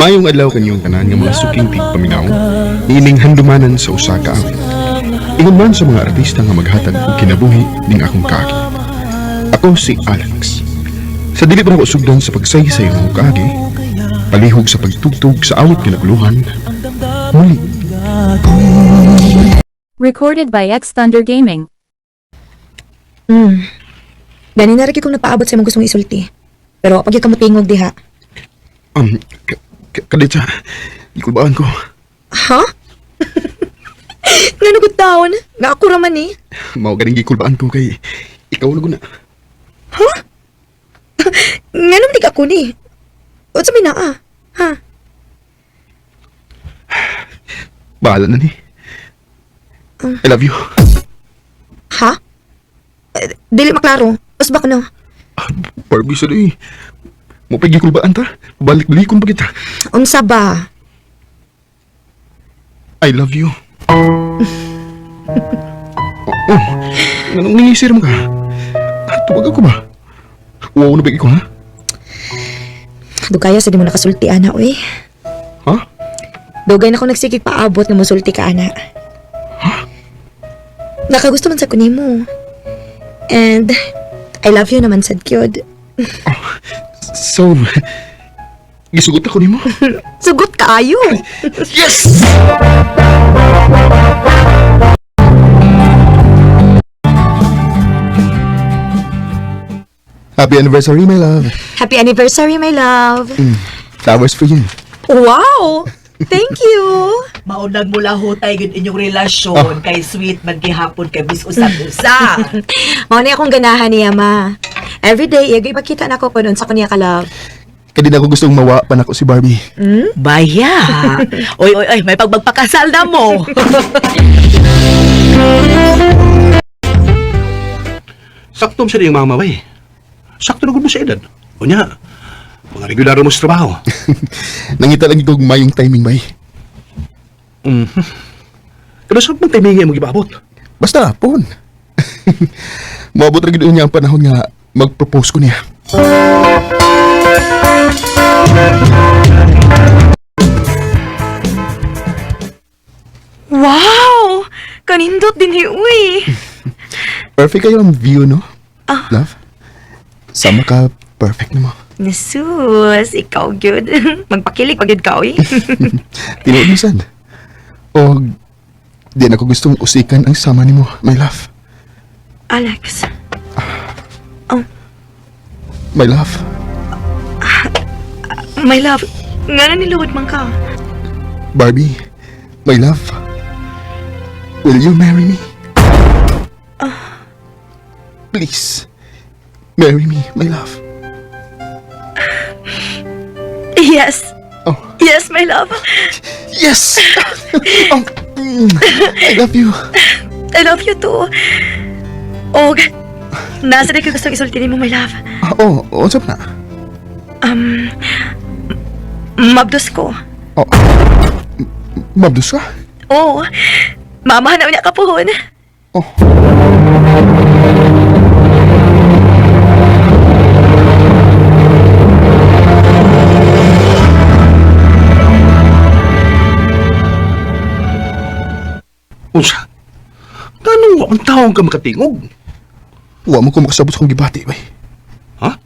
Mayong adlaw kanyong tanan nga mga suking tigpaminaw, ining handumanan sa usa ka awit. Ingon man sa mga artista nga maghatag og kinabuhi ning akong kaagi. Ako si Alex. Sa dili pa ako sugdan sa pagsaysay ng akong kaagi, palihog sa pagtugtog sa awit nga naguluhan, muli. Recorded by X Thunder Gaming. Gani na rin kung napaabot sa mga gustong isulti. Pero pag yung kamapingog diha. Kadetsa, ikulbaan ko. Ha? Nga nagod taon? Nga ako raman eh. Mao ganing gikulbaan ko kay ikaw na guna. Ha? Nga naman di ka ako ni. O sa minaa? Ha? Bahala na ni. I love you. Ha? Dili maklaro. Usba ko no. Barbie sa day. Mo pa gikulbaan ta. Balik-balikon pa kita. Unsa ba? I love you. Nanong ningisir mo ka? Tubag ako ba? Wow na ba ikaw, ha? Dugaya sa di mo nakasulti, ana, uy. Ha? Dugay na ako nagsigig paabot nga musulti ka, ana. Nakagusto man sa kunimo. And I love you naman, sad kyod. So, gisugot ako ni mo? Sugot ka ayo. Yes! Happy anniversary, my love. Happy anniversary, my love. Flowers for you. Wow! Thank you. Maunag mula hutay yun inyong relasyon kay sweet man gihapon kay bis usap-usa. Mao ni akong ganahan niya, ma. Everyday, iyagay ipakita na ako kung sa kunya ka, love. Kadi na ako gustong mawa pa na ko si Barbie. Baya. Oy, may pagbagpakasal na mo. Sakto siya yung mama ba eh. Sakto na gud mo sa edad. O niya, mga regular mo sa trabaho. Nangita lang itong mayong timing, bay. Pero saan man timingin mo ipaabot? Basta, pon. Maabot rin doon niya ang panahon nga mag-propose ko niya. Wow! Kanindot din uy. Perfect kayo ang view, no? Love? Sama ka, perfect na mo. Nasus, ikaw good. Magpakilig pag yun ka, uy. Tinuod mo sad. O, di na ko gustong usikan ang sama ni mo, my love. Alex. My love. My love, nga na niluhod man ka. Barbie, my love. Will you marry me? Please, marry me, my love. Yes. Oh. Yes, my love. Yes! I love you. I love you too. Og, nasa rin ka gustong isultinin mo, my love. Oo, usap na. Mabdos ko. Oh, mabdus ka? Oo. Mamahan na niya ka pohon. Oh. Unsa? Ganong wa ang taong ka makatingog? Huwag mo ko makasabot kong gibati, bay. Ha?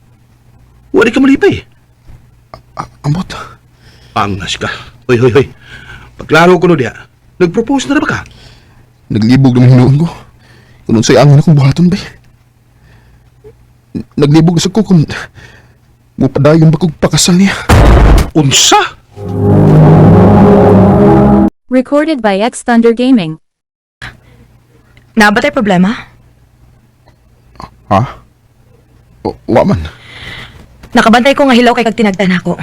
Wala ka malipay. Ambot. Pangas ka. Hoy. Pagklaro ko no diya, nag-propose na ba ka? Naglibog naman hinuon ko. Kung sa'y angin akong buhaton, bay. Naglibog sa ko kung mupadayon ba kong pakasal niya. Unsa? Recorded by X Thunder Gaming. Nabatay problema? Ha? Wa man. Nakabantay ko nga hilaw kay kag tinagdan ako.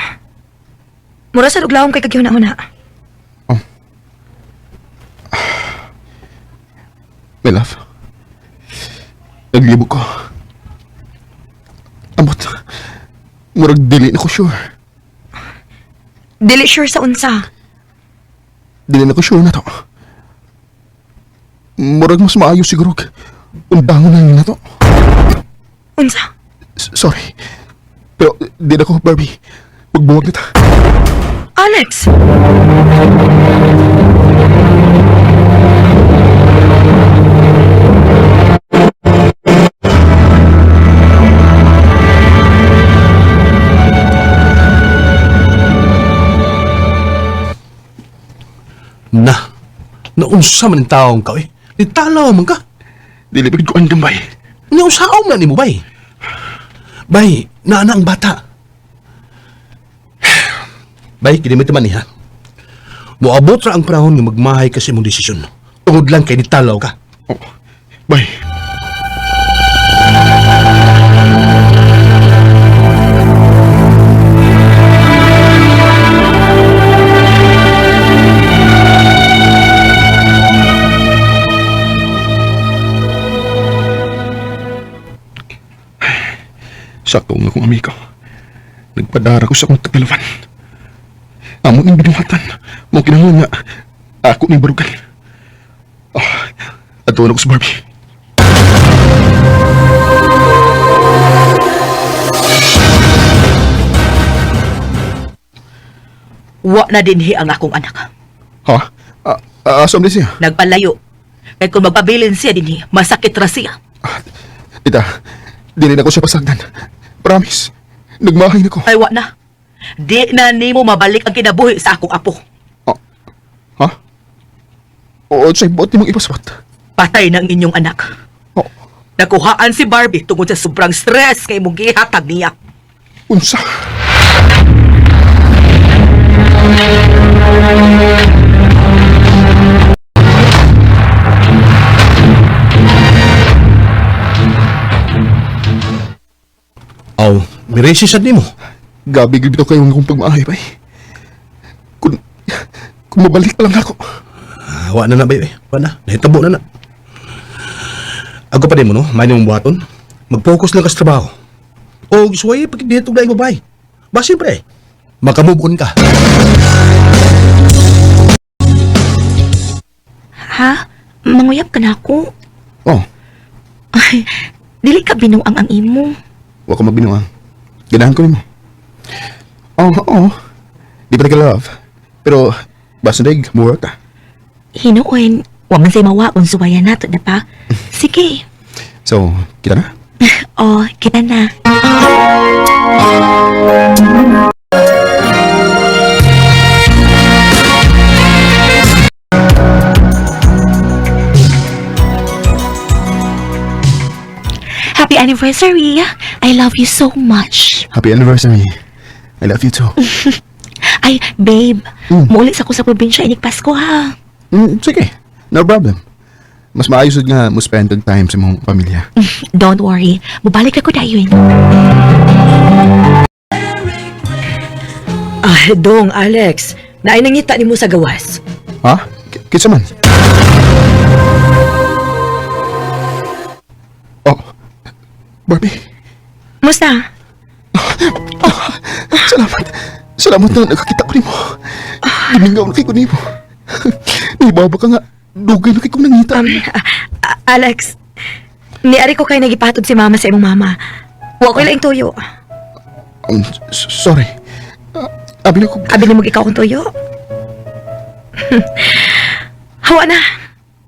Mura sa luglawom kay kag huna-huna. My love. Naglibog ko. Ambot. Murag dili na ko sure. Dili sure sa unsa. Dili na ko sure na to. Murag mas maayos siguro. Undangon na yun na to. Unsa? Sorry. Pero di na ko, Barbie. Magbuwag na ta. Alex! Naunsa man ang taong ka, eh. Nitalaw man ka. Dili ba ko andam bay? Nausaom na ni mo, bay. Bay, naana ang bata. Bay, kinimit man niya. Moabot ra ang panahon nga magmahay kasi mong desisyon. Tungod lang kay nitalaw ka. Oh, bay. Sakto nga kong amigo. Nagpadara ko sa akong tagalawan. Amo ning binuhatan. Mo kinahanglan nga ako ning barugan. Ato na ko sa Barbie. Wa na dinhi ang akong anak. Ha? Asam din siya? Nagpalayo. Kaya kung magpabilin siya dinhi, masakit ra siya. Ita, dili na ko siya pasagdan. Promise. Nagmahay na ko. Ay, wa na. Di na nimo mabalik ang kinabuhi sa akong apo. Ha? Oo, sa'y buot ni mong ipaswat. Patay ng inyong anak. Oh, Nakuhaan si Barbie tungkol sa sobrang stress kay mong gihatag niya. unsa? Aw, miresi sad nimo. Gabi gid bitaw kayo akong pagmaahay, bay. Kung mabalik pa lang ako. Wa na na, bay. Wa na. Nahitabo na na. Ako pa din mo, no? May mong buhaton. Mag-focus lang ka sa trabaho. O, gisway, pag dito na ibabay. Ba, siyempre, makamove on ka. Ha? Manguyap ka na ako? Oh, Ay, dili ka binuang ang imo. wa ko magbinuang. Ganahan ko nimo. Oo. Di pa love. Pero, basta daig, mura ka. Hinuon, wa man say mawaon suwayan nato na pa. Sige. So, kita na? Oh, kita na. Happy anniversary. I love you so much. Happy anniversary. I love you too. Ay, babe, muulit ako sa probinsya inig Pasko ha. Sige, no problem. Mas maayos nga mo spend ang time sa mong pamilya. Don't worry, mabalik ako dayon. Dong, Alex. Naay nangita ni mo sa gawas. Ha? Kitsa man? Oh, Barbie. Musta? Salamat. Salamat na nakakita ko ni mo. Giningaw na kay ko ni mo. Nibaba ka nga. Dugay na kay kong nangita. Alex, niari ko kay nagipatod si mama sa imong mama. Wa ko lang tuyo. Sorry. Abi na ko. Abi ni mo ikaw kong tuyo. Hawa na.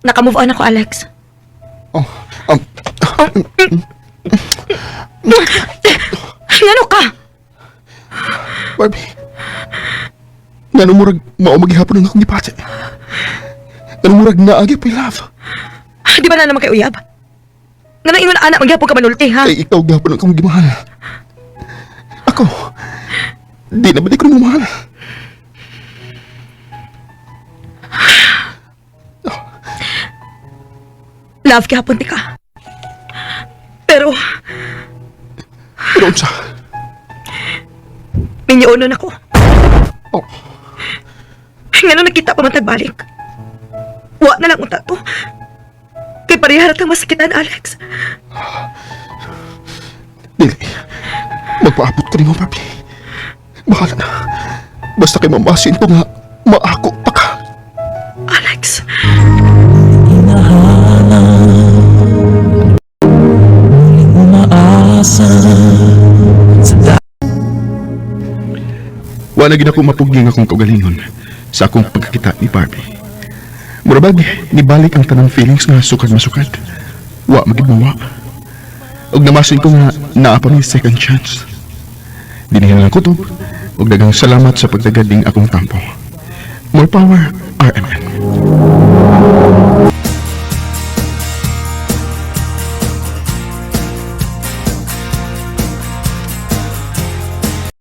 Naka-move on ako, Alex. Oh, Ngano ka? Barbie. Nga murag mao maghihapon ang akong gipate. Nga murag naagi pa love. Di ba na naman kay uyab? Nga nang ingon anak magyapon ka manulti, ha? Ay, ikaw gapon ang akong gimahal. Ako, di na ba di ko na mahal? Love ka hapon ka. Pero, Pero unsa? minyoonon ako. Oh, Nga nung nakita pa man tagbalik. Wa na lang unta to. Kay parihara tang masakitan, Alex. dili. Magpaabot ko ni mo, Barbie. Bahala na. Basta kay mamasin ko nga maako pa ka. Alex. Wa na gid ako mapugni nga akong kaugalingon sa akong pagkakita ni Barbie. Murabag, nibalik ang tanang feelings nga sukad masukad. Wa magid mawa. Og namasin ko nga naa pa may second chance. Dinihan ang kutob, og dagang salamat sa pagdagading akong tampo. More power, RMN.